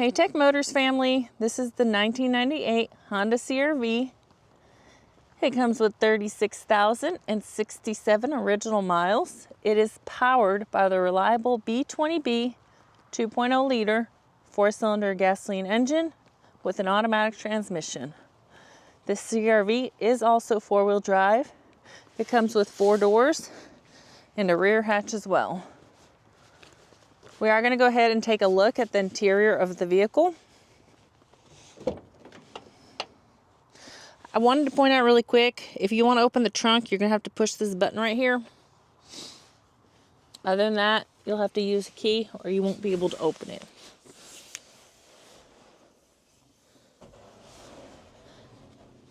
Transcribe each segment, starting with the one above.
Hey Tech Motors family, this is the 1998 Honda CRV. It comes with 36,067 original miles. It is powered by the reliable B20B 2.0 liter 4-cylinder gasoline engine with an automatic transmission. This CRV is also 4-wheel drive. It comes with 4 doors and a rear hatch as well. We are going to go ahead and take a look at the interior of the vehicle. I wanted to point out really quick, if you want to open the trunk, you're going to have to push this button right here. Other than that, you'll have to use a key or you won't be able to open it.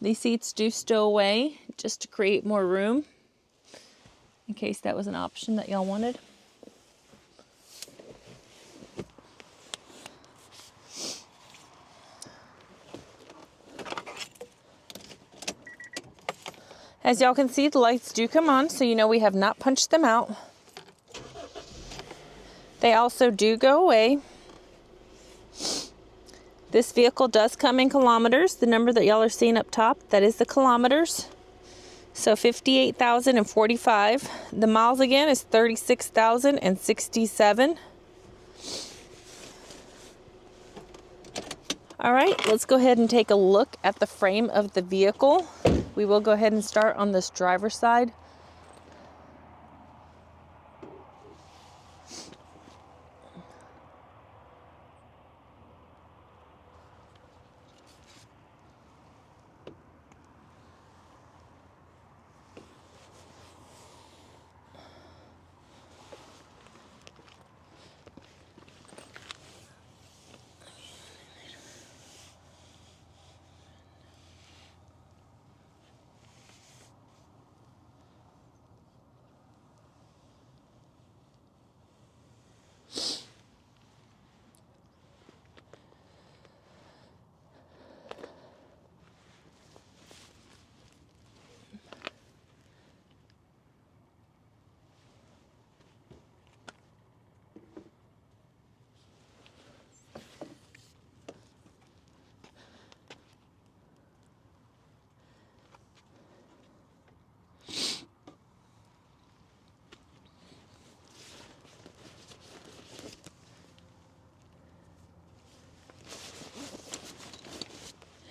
These seats do stow away just to create more room, in case that was an option that y'all wanted. As y'all can see, the lights do come on, so you know we have not punched them out. They also do go away. This vehicle does come in kilometers. The number that y'all are seeing up top, that is the kilometers. So 58,045. The miles again is 36,067. All right, let's go ahead and take a look at the frame of the vehicle. We will go ahead and start on this driver's side.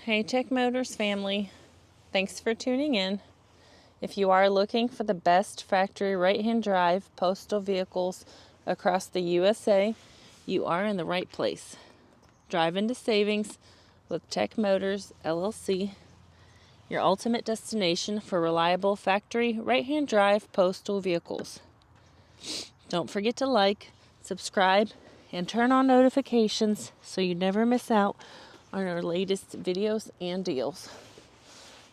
Hey Tech Motors family, thanks for tuning in. If you are looking for the best factory right-hand drive postal vehicles across the USA, you are in the right place. Drive into savings with Tech Motors LLC, your ultimate destination for reliable factory right-hand drive postal vehicles. Don't forget to like, subscribe, and turn on notifications so you never miss out on our latest videos and deals.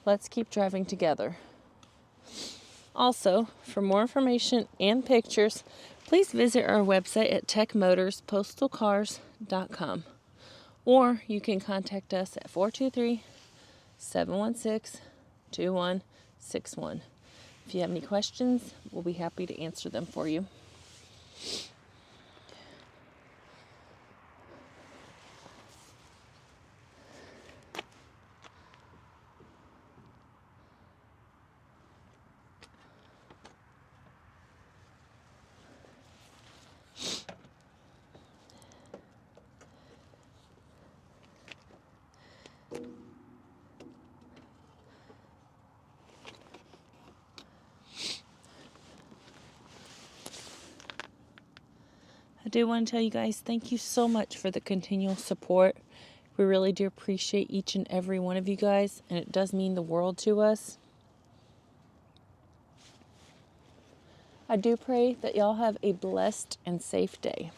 Let's keep driving together. Also, for more information and pictures, please visit our website at techmotorspostalcars.com, or you can contact us at 423-716-2161. If you have any questions, we'll be happy to answer them for you. I do want to tell you guys, thank you so much for the continual support. We really do appreciate each and every one of you guys, and it does mean the world to us. I do pray that y'all have a blessed and safe day.